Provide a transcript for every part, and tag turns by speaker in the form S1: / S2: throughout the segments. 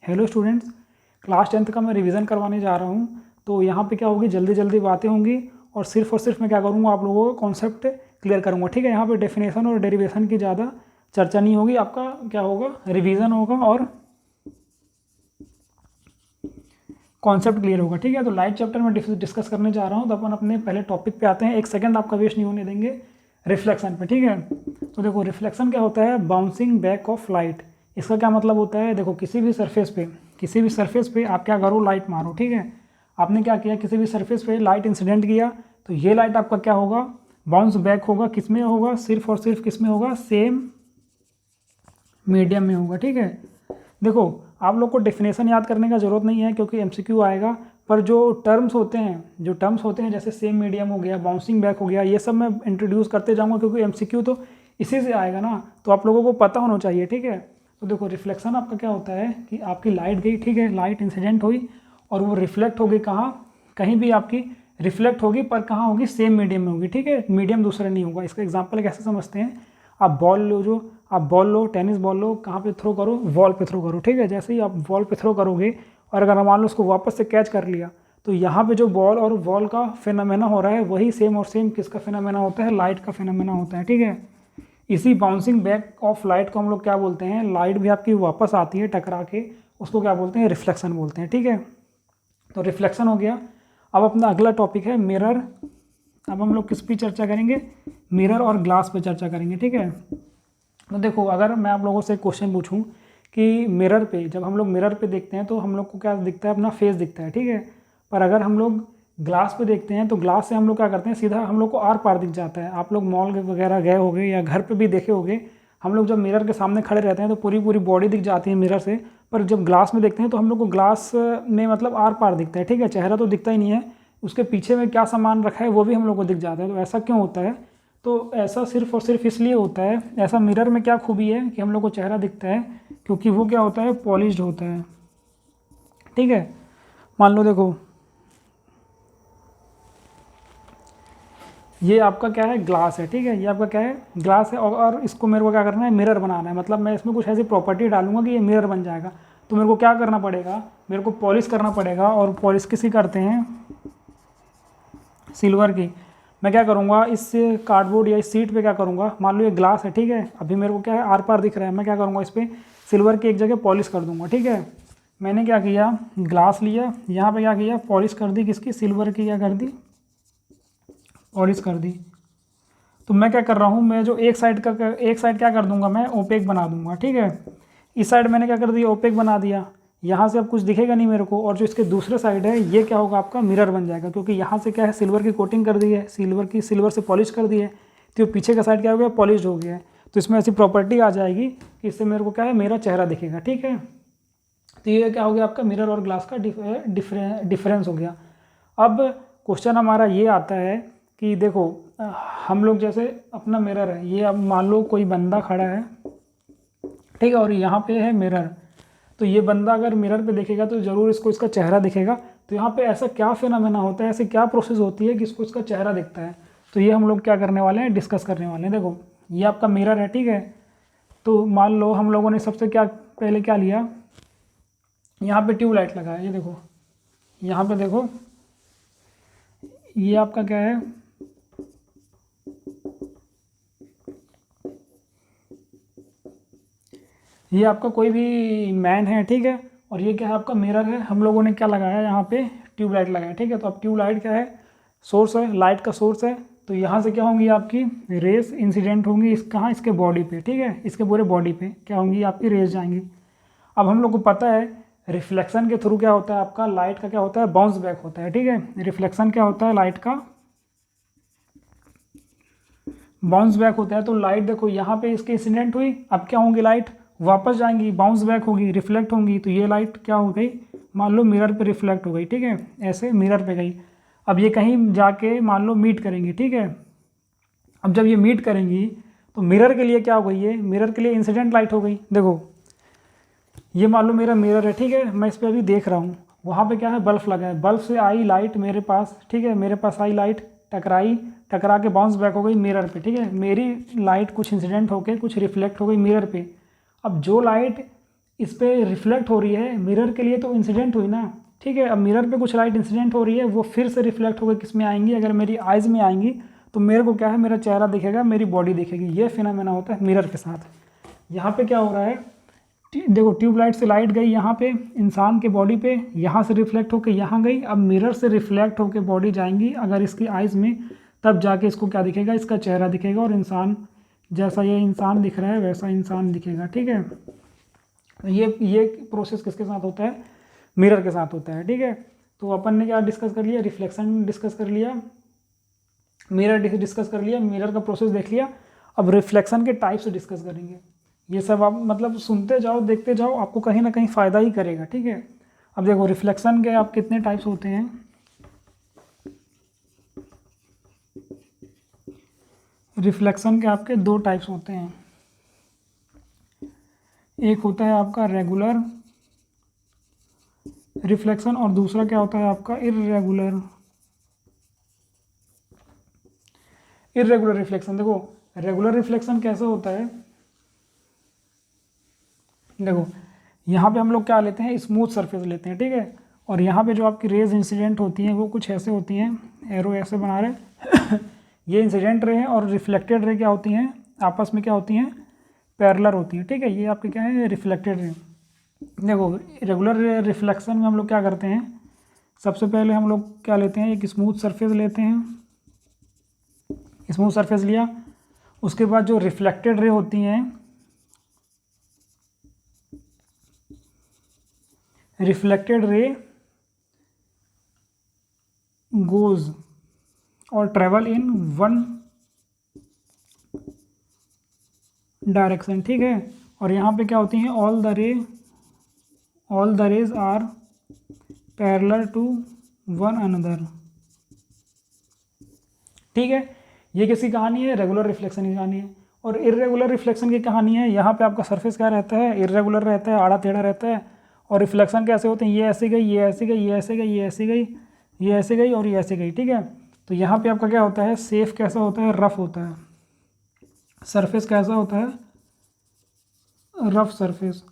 S1: Hello students, class 10th का मैं revision करवाने जा रहा हूँ। तो यहाँ पे क्या होगी, जल्दी जल्दी बातें होंगी और सिर्फ मैं क्या करूँगा, आप लोगों को कॉन्सेप्ट क्लियर करूँगा। ठीक है, यहाँ पे डेफिनेशन और डेरिवेशन की ज़्यादा चर्चा नहीं होगी, आपका क्या होगा, रिवीजन होगा और कॉन्सेप्ट क्लियर होगा। ठीक है, तो लाइट चैप्टर में डिस्कस करने जा रहा हूँ। तो अपन अपने पहले टॉपिक पे आते हैं, एक सेकंड आपका वेस्ट नहीं होने देंगे रिफ्लेक्शन पे। ठीक है, तो देखो रिफ्लेक्शन क्या होता है, बाउंसिंग बैक ऑफ लाइट। इसका क्या मतलब होता है, देखो किसी भी सरफेस पे आप क्या करो, लाइट मारो। ठीक है, आपने क्या किया, किसी भी सरफेस पे लाइट इंसिडेंट किया तो ये लाइट आपका क्या होगा, बाउंस बैक होगा। किस में होगा, सिर्फ और सिर्फ किस में होगा, सेम मीडियम में होगा। ठीक है, देखो आप लोग को डेफिनेशन याद करने का ज़रूरत नहीं है क्योंकि एमसीक्यू आएगा, पर जो टर्म्स होते हैं जैसे सेम मीडियम हो गया, बाउंसिंग बैक हो गया, ये सब मैं इंट्रोड्यूस करते जाऊंगा क्योंकि एमसीक्यू तो इसी से आएगा ना, तो आप लोगों को पता होना चाहिए। ठीक है, तो देखो रिफ्लेक्शन आपका क्या होता है कि आपकी लाइट गई, ठीक है, लाइट इंसिडेंट हुई और वो रिफ्लेक्ट होगी कहाँ, कहीं भी आपकी रिफ्लेक्ट होगी, पर कहाँ होगी, सेम मीडियम में होगी। ठीक है, मीडियम दूसरा नहीं होगा। इसका एग्जाम्पल कैसे समझते हैं, आप बॉल लो, टेनिस बॉल लो, कहाँ पे थ्रो करो, वॉल पे थ्रो करो। ठीक है, जैसे ही आप वॉल पे थ्रो करोगे और अगर मान लो उसको वापस से कैच कर लिया तो यहाँ पे जो बॉल और वॉल का फिनोमेना हो रहा है वही सेम और सेम किसका फिनोमेना होता है, लाइट का फिनोमेना होता है। ठीक है, इसी बाउंसिंग बैक ऑफ लाइट को हम लोग क्या बोलते हैं, लाइट भी आपकी वापस आती है टकरा के, उसको क्या बोलते हैं, रिफ्लेक्शन बोलते हैं। ठीक है, तो रिफ्लेक्शन हो गया। अब अपना अगला टॉपिक है मिरर। अब हम लोग किस पे चर्चा करेंगे, मिरर और ग्लास पे चर्चा करेंगे। ठीक है, तो देखो अगर मैं आप लोगों से एक क्वेश्चन पूछूं कि मिरर पे, जब हम लोग मिरर पे देखते हैं तो हम लोग को क्या दिखता है, अपना फेस दिखता है। ठीक है, पर अगर हम लोग ग्लास पे देखते हैं तो ग्लास से हम लोग क्या करते हैं, सीधा हम लोग को आर पार दिख जाता है। आप लोग मॉल वगैरह गए होंगे या घर पे भी देखे होंगे, हम लोग जब मिरर के सामने खड़े रहते हैं तो पूरी पूरी बॉडी दिख जाती है मिरर से, पर जब ग्लास में देखते हैं तो हम लोग को ग्लास में मतलब आर पार दिखता है। ठीक है, चेहरा तो दिखता ही नहीं है, उसके पीछे में क्या सामान रखा है वो भी हम लोग को दिख जाता है। तो ऐसा क्यों होता है, तो ऐसा सिर्फ और सिर्फ इसलिए होता है, ऐसा मिरर में क्या खूबी है कि हम लोग को चेहरा दिखता है, क्योंकि वो क्या होता है, पॉलिश्ड होता है। ठीक है, मान लो देखो ये आपका क्या है, ग्लास है। ठीक है, ये आपका क्या है, ग्लास है और इसको मेरे को क्या करना है, मिरर बनाना है। मतलब मैं इसमें कुछ ऐसी प्रॉपर्टी डालूंगा कि ये मिरर बन जाएगा। तो मेरे को क्या करना पड़ेगा, मेरे को पॉलिश करना पड़ेगा, और पॉलिश किसी करते हैं, सिल्वर की। मैं क्या करूँगा, इस कार्डबोर्ड या इस सीट पे क्या करूँगा, मान लो ये ग्लास है। ठीक है, अभी मेरे को क्या है, आर पार दिख रहा है, मैं क्या करूँगा, इस पर सिल्वर की एक जगह पॉलिश कर दूँगा। ठीक है, मैंने क्या किया, ग्लास लिया, यहाँ पे क्या किया, पॉलिश कर दी, किसकी, सिल्वर की क्या कर दी, पॉलिश कर दी। तो मैं क्या कर रहा हूँ, मैं जो एक साइड क्या कर दूंगा, मैं ओपेक बना दूंगा। ठीक है, इस साइड मैंने क्या कर दिया, ओपेक बना दिया, यहाँ से अब कुछ दिखेगा नहीं मेरे को। और जो इसके दूसरे साइड है ये क्या होगा, आपका मिरर बन जाएगा, क्योंकि यहाँ से क्या है, सिल्वर की कोटिंग कर दी है, सिल्वर से पॉलिश कर दी है, तो पीछे का साइड क्या हो गया, पॉलिश हो गया है। तो इसमें ऐसी प्रॉपर्टी आ जाएगी कि इससे मेरे को क्या है, मेरा चेहरा दिखेगा। ठीक है, तो ये क्या हो गया, आपका मिरर और ग्लास का डिफरेंस हो गया। अब क्वेश्चन हमारा ये आता है कि देखो हम लोग जैसे अपना मिरर है, ये अब मान लो कोई बंदा खड़ा है, ठीक है, और यहाँ पे है मिरर। तो ये बंदा अगर मिरर पे देखेगा तो ज़रूर इसको इसका चेहरा दिखेगा। तो यहाँ पे ऐसा क्या फिनोमेना होता है, ऐसी क्या प्रोसेस होती है कि इसको इसका चेहरा दिखता है। तो ये हम लोग क्या करने वाले हैं, डिस्कस करने वाले हैं। देखो ये आपका मिरर है, ठीक है, तो मान लो हम लोगों ने सबसे पहले क्या लिया, यहाँ पे ट्यूबलाइट लगा है, ये देखो यहाँ पे देखो, ये आपका क्या है, ये आपका कोई भी मैन है। ठीक है, और ये क्या है, आपका मिरर है। हम लोगों ने क्या लगाया, यहाँ पे ट्यूबलाइट लगाया। ठीक है, तो अब ट्यूबलाइट क्या है, सोर्स है, लाइट का सोर्स है। तो यहाँ से क्या होंगी, आपकी रेस इंसिडेंट होंगी इस कहाँ, इसके बॉडी पे। ठीक है, इसके पूरे बॉडी पे क्या होंगी, आपकी रेस जाएंगी। अब हम लोग को पता है रिफ्लेक्शन के थ्रू क्या होता है, आपका लाइट का क्या होता है, बाउंस बैक होता है। ठीक है, रिफ्लेक्शन क्या होता है, लाइट का बाउंस बैक होता है। तो लाइट देखो यहाँ पे इसके इंसिडेंट हुई, अब क्या होंगी, लाइट वापस जाएंगी, बाउंस बैक होगी, रिफ्लेक्ट होंगी। तो ये लाइट क्या हो गई, मान लो मिरर पे रिफ्लेक्ट हो गई। ठीक है, ऐसे मिरर पे गई। अब ये कहीं जाके मान लो मीट करेंगी। ठीक है, अब जब ये मीट करेंगी तो मिरर के लिए क्या हो गई, ये मिरर के लिए इंसिडेंट लाइट हो गई। देखो ये मान लो मेरा मिरर है, ठीक है, मैं इस पर अभी देख रहा हूँ, वहाँ पे क्या है, बल्ब लगा है, बल्ब से आई लाइट मेरे पास। ठीक है, मेरे पास आई लाइट, टकरा के बाउंस बैक हो गई मिरर पे। ठीक है, मेरी लाइट कुछ इंसिडेंट होके कुछ रिफ्लेक्ट हो गई मिरर पे। अब जो लाइट इस पर रिफ्लेक्ट हो रही है, मिरर के लिए तो इंसिडेंट हुई ना, ठीक है। अब मिरर पे कुछ लाइट इंसिडेंट हो रही है, वो फिर से रिफ्लेक्ट होकर किस में आएंगी, अगर मेरी आइज़ में आएंगी तो मेरे को क्या है, मेरा चेहरा दिखेगा, मेरी बॉडी दिखेगी। ये फिनोमेना होता है मिरर के साथ। यहाँ पे क्या हो रहा है, देखो ट्यूबलाइट से लाइट गई यहाँ पे इंसान के बॉडी पे, यहाँ से रिफ्लेक्ट होकर यहाँ गई, अब मिरर से रिफ्लेक्ट होकर बॉडी जाएंगी अगर इसकी आइज़ में, तब जाके इसको क्या दिखेगा, इसका चेहरा दिखेगा, और इंसान जैसा ये इंसान दिख रहा है वैसा इंसान दिखेगा, ठीक है। ये प्रोसेस किसके साथ होता है, मिरर के साथ होता है, ठीक है। तो अपन ने क्या डिस्कस कर लिया, रिफ्लेक्शन डिस्कस कर लिया, मिरर डिस्कस कर लिया, मिरर का प्रोसेस देख लिया। अब रिफ्लेक्शन के टाइप्स डिस्कस करेंगे। ये सब आप मतलब सुनते जाओ, देखते जाओ, आपको कहीं ना कहीं फ़ायदा ही करेगा, ठीक है। अब देखो रिफ्लेक्शन के आप कितने टाइप्स होते हैं, रिफ्लेक्शन के आपके दो टाइप्स होते हैं। एक होता है आपका रेगुलर रिफ्लेक्शन और दूसरा क्या होता है आपका इर्रेगुलर रिफ्लेक्शन। देखो रेगुलर रिफ्लेक्शन कैसे होता है, देखो यहाँ पे हम लोग क्या लेते हैं, स्मूथ सरफेस लेते हैं, ठीक है। और यहाँ पे जो आपकी रेज इंसिडेंट होती हैं वो कुछ ऐसे होती हैं, एरो ऐसे बना रहे ये इंसिडेंट रे हैं, और रिफ्लेक्टेड रे क्या होती हैं, आपस में क्या होती हैं, पैरेलल होती हैं, ठीक है। ये आपके क्या है, रिफ्लेक्टेड रे। देखो रेगुलर रिफ्लेक्शन में हम लोग क्या करते हैं, सबसे पहले हम लोग क्या लेते हैं, एक स्मूथ सरफेस लेते हैं, स्मूथ सरफेस लिया, उसके बाद जो रिफ्लेक्टेड रे होती हैं, रिफ्लेक्टेड रे गोज और ट्रेवल इन वन डायरेक्शन, ठीक है। और यहाँ पे क्या होती हैं, all the rays are parallel to one another, ठीक है। ये किसकी कहानी है, रेगुलर रिफ्लेक्शन की कहानी है। और इर्रेगुलर रिफ्लेक्शन की कहानी है, यहाँ पे आपका सरफेस क्या रहता है, इर्रेगुलर रहता है, आड़ा टेढ़ा रहता है। और रिफ्लेक्शन कैसे होते हैं, ये ऐसे गई, ये ऐसे गई, ये ऐसे गई, ये ऐसे गई, ये ऐसे गई और ये ऐसे गई, ठीक है। तो यहाँ पे आपका क्या होता है, सेफ कैसा होता है, रफ होता है, सरफेस कैसा होता है, रफ सरफेस।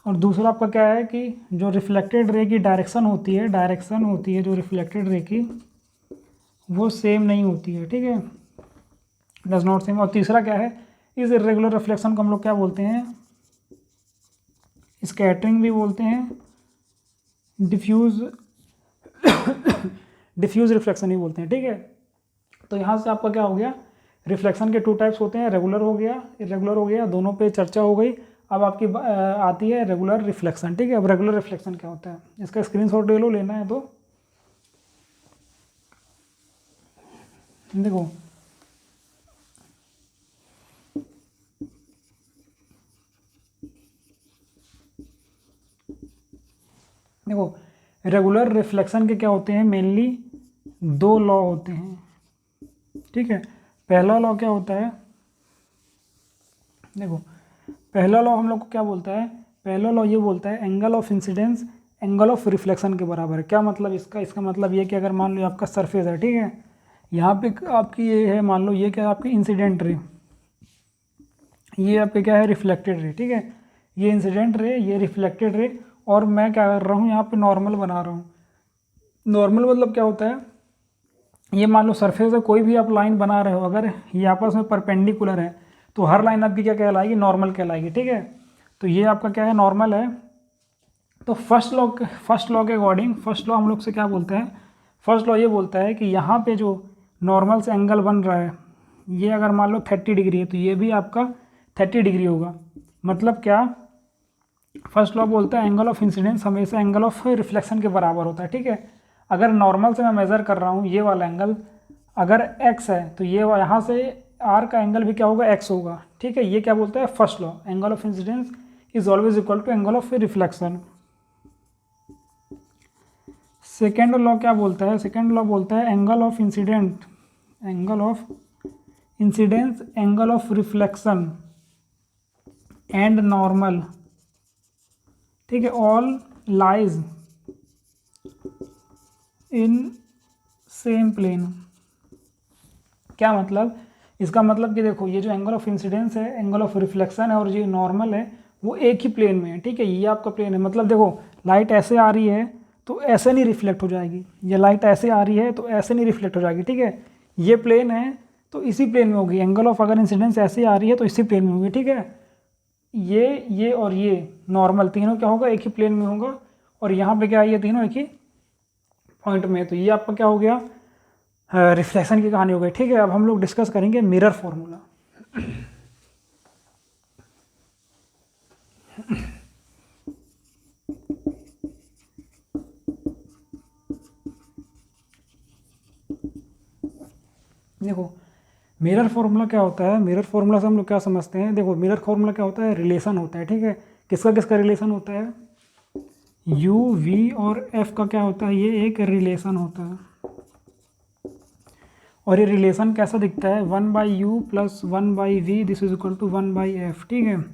S1: और दूसरा आपका क्या है कि जो रिफ्लेक्टेड रे की डायरेक्शन होती है जो रिफ्लेक्टेड रे की, वो सेम नहीं होती है, ठीक है, डज नॉट सेम। और तीसरा क्या है, इस इर्रेगुलर रिफ्लेक्शन को हम लोग क्या बोलते हैं, स्कैटरिंग भी बोलते हैं, डिफ्यूज रिफ्लेक्शन भी बोलते हैं, ठीक है। तो यहाँ से आपका क्या हो गया, रिफ्लेक्शन के टू टाइप्स होते हैं, रेगुलर हो गया, इरेगुलर हो गया, दोनों पे चर्चा हो गई। अब आपकी आती है रेगुलर रिफ्लेक्शन, ठीक है। अब रेगुलर रिफ्लेक्शन क्या होता है, इसका स्क्रीनशॉट ले लो, लेना है तो देखो रेगुलर रिफ्लेक्शन के क्या होते हैं, मेनली दो लॉ होते हैं, ठीक है। पहला लॉ क्या होता है, देखो पहला लॉ हम लोग को क्या बोलता है, पहला लॉ ये बोलता है angle of incidence angle of reflection के बराबर है। क्या मतलब इसका मतलब ये कि अगर मान लो आपका सरफेस है, ठीक है, यहाँ पे आपकी ये है, मान लो ये क्या है आपकी इंसिडेंट रे, ये आपके क्या है रिफ्लेक्टेड रे, ठीक है। ये इंसिडेंट रे, ये रिफ्लेक्टेड रे, और मैं क्या कर रहा हूँ यहाँ पे नॉर्मल बना रहा हूँ। नॉर्मल मतलब क्या होता है, ये मान लो सरफेस है, कोई भी आप लाइन बना रहे हो, अगर ये आपस में परपेंडिकुलर है तो हर लाइन आपकी क्या कहलाएगी, नॉर्मल कहलाएगी, ठीक है। तो ये आपका क्या है, नॉर्मल है। तो फर्स्ट लॉ के अकॉर्डिंग, फर्स्ट लॉ हम लोग से क्या बोलते हैं, फर्स्ट लॉ ये बोलता है कि यहाँ पे जो नॉर्मल से एंगल बन रहा है, ये अगर मान लो 30 डिग्री है तो ये भी आपका 30 डिग्री होगा। मतलब क्या, फर्स्ट लॉ बोलता है एंगल ऑफ इंसिडेंस हमेशा एंगल ऑफ रिफ्लेक्शन के बराबर होता है, ठीक है। अगर नॉर्मल से मैं मेज़र कर रहा हूँ, ये वाला एंगल अगर x है तो ये यहाँ से r का एंगल भी क्या होगा, x होगा, ठीक है। ये क्या बोलता है first law, angle of incidence is always equal to angle of reflection. Second law क्या बोलता है, सेकेंड लॉ बोलता है angle of incidence angle of reflection and normal, ठीक है, all lies in same plane. क्या मतलब, इसका मतलब कि देखो ये जो एंगल ऑफ इंसिडेंस है, एंगल ऑफ रिफ्लेक्शन है, और ये नॉर्मल है, वो एक ही प्लेन में है, ठीक है। ये आपका प्लेन है, मतलब देखो लाइट ऐसे आ रही है तो ऐसे नहीं रिफ्लेक्ट हो जाएगी, ये लाइट ऐसे आ रही है तो ऐसे नहीं रिफ्लेक्ट हो जाएगी, ठीक है। ये प्लेन है तो इसी प्लेन में होगी, एंगल ऑफ अगर इंसिडेंस ऐसे आ रही है तो इसी प्लेन में होगी, ठीक है। ये और ये नॉर्मल तीनों क्या होगा, एक ही प्लेन में होगा, और यहाँ पे क्या है, ये तीनों एक ही पॉइंट में है। तो ये आपका क्या हो गया, रिफ्लेक्शन की कहानी हो गई, ठीक है। अब हम लोग डिस्कस करेंगे मिरर फॉर्मूला। देखो मिरर फॉर्मूला क्या होता है, मिरर फॉर्मूला से हम लोग क्या समझते हैं, देखो मिरर फॉर्मूला क्या होता है, रिलेशन होता है, ठीक है। किसका किसका रिलेशन होता है, u v और f का क्या होता है, ये एक रिलेशन होता है। और ये रिलेशन कैसा दिखता है, 1/u plus 1/v this is equal to 1/f, ठीक है।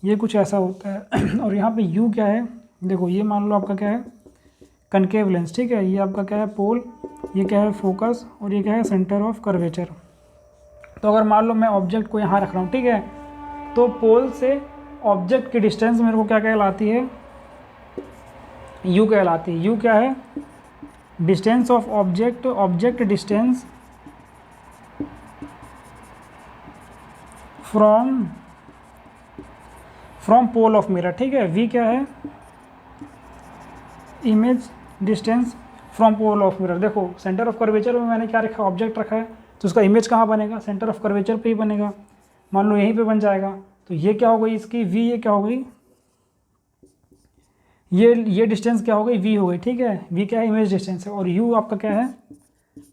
S1: ये कुछ ऐसा होता है। और यहाँ पे u क्या है, देखो ये मान लो आपका क्या है, कनकेव लेंस, ठीक है। ये आपका क्या है, पोल, ये क्या है फोकस, और ये क्या है सेंटर ऑफ कर्वेचर। तो अगर मान लो मैं ऑब्जेक्ट को यहाँ रख रहा हूँ, ठीक है, तो पोल से ऑब्जेक्ट की डिस्टेंस मेरे को क्या कहलाती है, u कहलाती है। u क्या है, distance of object, object distance from pole of mirror, ठीक है। v क्या है, image distance from pole of mirror. देखो सेंटर ऑफ कर्वेचर में मैंने क्या रखा, ऑब्जेक्ट रखा है, तो उसका इमेज कहाँ बनेगा, सेंटर ऑफ कर्वेचर पे ही बनेगा, मान लो यहीं पे बन जाएगा। तो ये क्या हो गई इसकी v, ये क्या हो गई, ये डिस्टेंस क्या हो गई, v हो गई, ठीक है। v क्या है, इमेज डिस्टेंस है, और u आपका क्या है,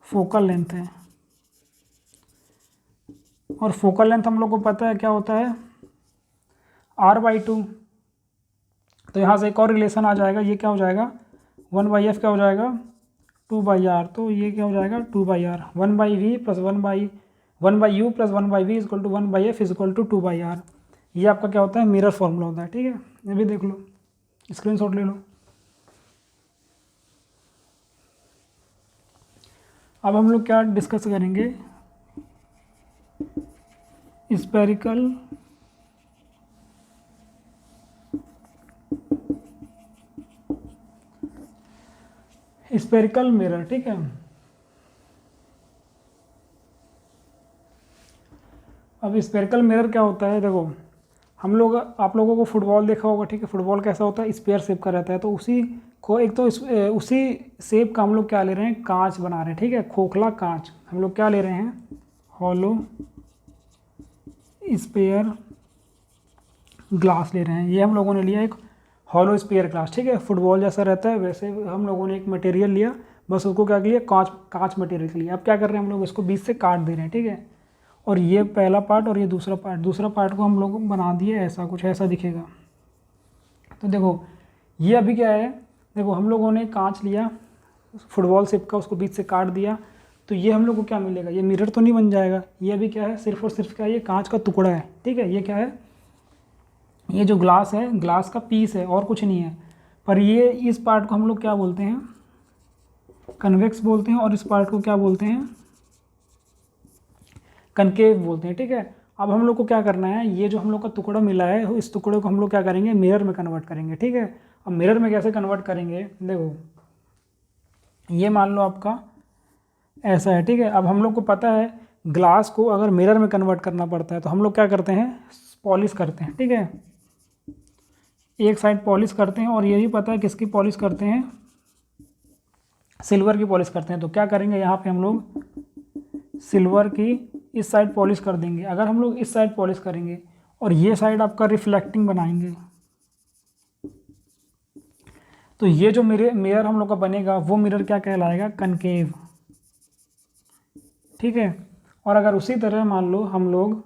S1: फोकल लेंथ है। और फोकल लेंथ हम लोग को पता है क्या होता है, r/2। तो यहाँ से एक और रिलेशन आ जाएगा, ये क्या हो जाएगा, 1/f क्या हो जाएगा, 2/r। तो ये क्या हो जाएगा, 2/r, 1/v plus 1/u plus 1/v is equal to 1/f is equal to 2/r। ये आपका क्या होता है, मिरर फॉर्मूला होता है, ठीक है। ये भी देख लो, स्क्रीनशॉट ले लो। अब हम लोग क्या डिस्कस करेंगे, स्पेरिकल मिरर, ठीक है। अब स्पेरिकल मिरर क्या होता है, देखो हम लोग, आप लोगों को फुटबॉल देखा होगा, ठीक है। फुटबॉल कैसा होता है, स्पेयर शेप का रहता है, तो उसी को एक तो उसी शेप का हम लोग क्या ले रहे हैं, कांच बना रहे हैं, ठीक है। खोखला कांच हम लोग क्या ले रहे हैं, हॉलो स्पेयर ग्लास ले रहे हैं। ये हम लोगों ने लिया एक हॉलो स्पेयर ग्लास, ठीक है। फुटबॉल जैसा रहता है वैसे हम लोगों ने एक मटेरियल लिया, बस उसको क्या किया, कांच मटेरियल लिया। अब क्या कर रहे हैं हम लोग, इसको बीच से काट दे रहे हैं, ठीक है। और ये पहला पार्ट और ये दूसरा पार्ट को हम लोग बना दिए ऐसा, कुछ ऐसा दिखेगा। तो देखो ये अभी क्या है, देखो हम लोगों ने कांच लिया फुटबॉल शेप का, उसको बीच से काट दिया, तो ये हम लोग को क्या मिलेगा, ये मिरर तो नहीं बन जाएगा। ये अभी क्या है, सिर्फ और सिर्फ क्या है, ये कांच का टुकड़ा है, ठीक है। ये क्या है, ये जो ग्लास है, ग्लास का पीस है और कुछ नहीं है। पर ये इस पार्ट को हम लोग क्या बोलते हैं, कन्वेक्स बोलते हैं, और इस पार्ट को क्या बोलते हैं, कनकेव बोलते हैं, ठीक है। अब हम लोग को क्या करना है, ये जो हम लोग का टुकड़ा मिला है, इस टुकड़े को हम लोग क्या करेंगे, मिरर में कन्वर्ट करेंगे, ठीक है। अब मिरर में कैसे कन्वर्ट करेंगे, देखो ये मान लो आपका ऐसा है, ठीक है। अब हम लोग को पता है ग्लास को अगर मिरर में कन्वर्ट करना पड़ता है तो हम लोग क्या करते हैं, पॉलिश करते हैं, ठीक है। एक साइड पॉलिश करते हैं, और ये भी पता है किसकी पॉलिश करते हैं, सिल्वर की पॉलिश करते हैं। तो क्या करेंगे, यहाँ पे हम लोग सिल्वर की इस साइड पॉलिश कर देंगे। अगर हम लोग इस साइड पॉलिश करेंगे और ये साइड आपका रिफ्लेक्टिंग बनाएंगे, तो ये जो मिरर हम लोग का बनेगा वो मिरर क्या कहलाएगा, कनकेव, ठीक है। और अगर उसी तरह मान लो हम लोग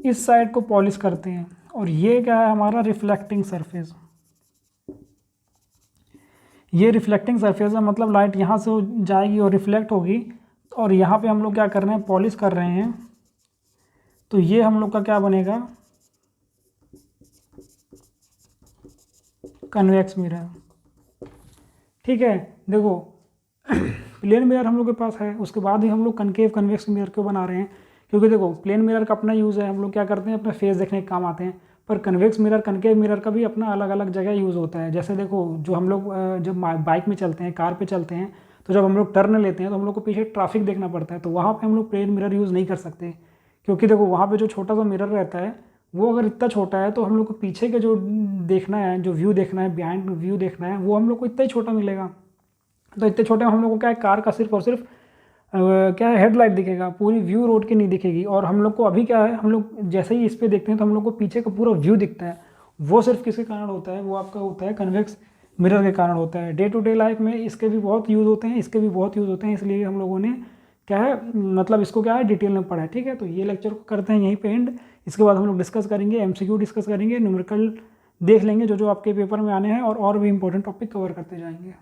S1: इस साइड को पॉलिश करते हैं, और ये क्या है हमारा रिफ्लेक्टिंग सरफेस, ये रिफ्लेक्टिंग सरफेस है, मतलब लाइट यहाँ से जाएगी और रिफ्लेक्ट होगी, और यहाँ पे हम लोग क्या कर रहे हैं, पॉलिश कर रहे हैं, तो ये हम लोग का क्या बनेगा, कन्वेक्स मिरर, ठीक है। देखो प्लेन मिरर हम लोग के पास है, उसके बाद ही हम लोग कनकेव कन्वेक्स मिरर क्यों बना रहे हैं, क्योंकि देखो प्लेन मिरर का अपना यूज़ है, हम लोग क्या करते हैं अपने फेस देखने के काम आते हैं, पर कन्वेक्स मिरर कनकेव मिरर का भी अपना अलग अलग जगह यूज़ होता है। जैसे देखो जो हम लोग जब बाइक में चलते हैं, कार पे चलते हैं, तो जब हम लोग टर्न लेते हैं तो हम लोग को पीछे ट्रैफिक देखना पड़ता है, तो वहाँ पे हम लोग प्लेन मिरर यूज़ नहीं कर सकते, क्योंकि देखो वहाँ पे जो छोटा सा मिरर रहता है वो अगर इतना छोटा है तो हम लोग को पीछे का जो देखना है, जो व्यू देखना है, बिहाइंड व्यू देखना है, वो हम लोग को इतना ही छोटा मिलेगा। तो इतने छोटे में हम लोग को क्या है, कार का सिर्फ और सिर्फ क्या है, हेडलाइट दिखेगा, पूरी व्यू रोड की नहीं दिखेगी। और हम लोग को अभी क्या है, हम लोग जैसे ही इस पे देखते हैं तो हम लोग को पीछे का पूरा व्यू दिखता है। वो सिर्फ किसके कारण होता है, वो आपका होता है कन्वेक्स मिरर के कारण होता है। डे टू डे लाइफ में इसके भी बहुत यूज़ होते हैं, इसके भी बहुत यूज़ होते हैं, इसलिए हम लोगों ने क्या है, मतलब इसको क्या है डिटेल में पढ़ा है। ठीक है, तो ये लेक्चर को करते हैं यहीं पे एंड। इसके बाद हम लोग डिस्कस करेंगे, एमसीक्यू डिस्कस करेंगे, न्यूमेरिकल देख लेंगे जो जो आपके पेपर में आने हैं, और भी इंपॉर्टेंट टॉपिक कवर करते जाएंगे।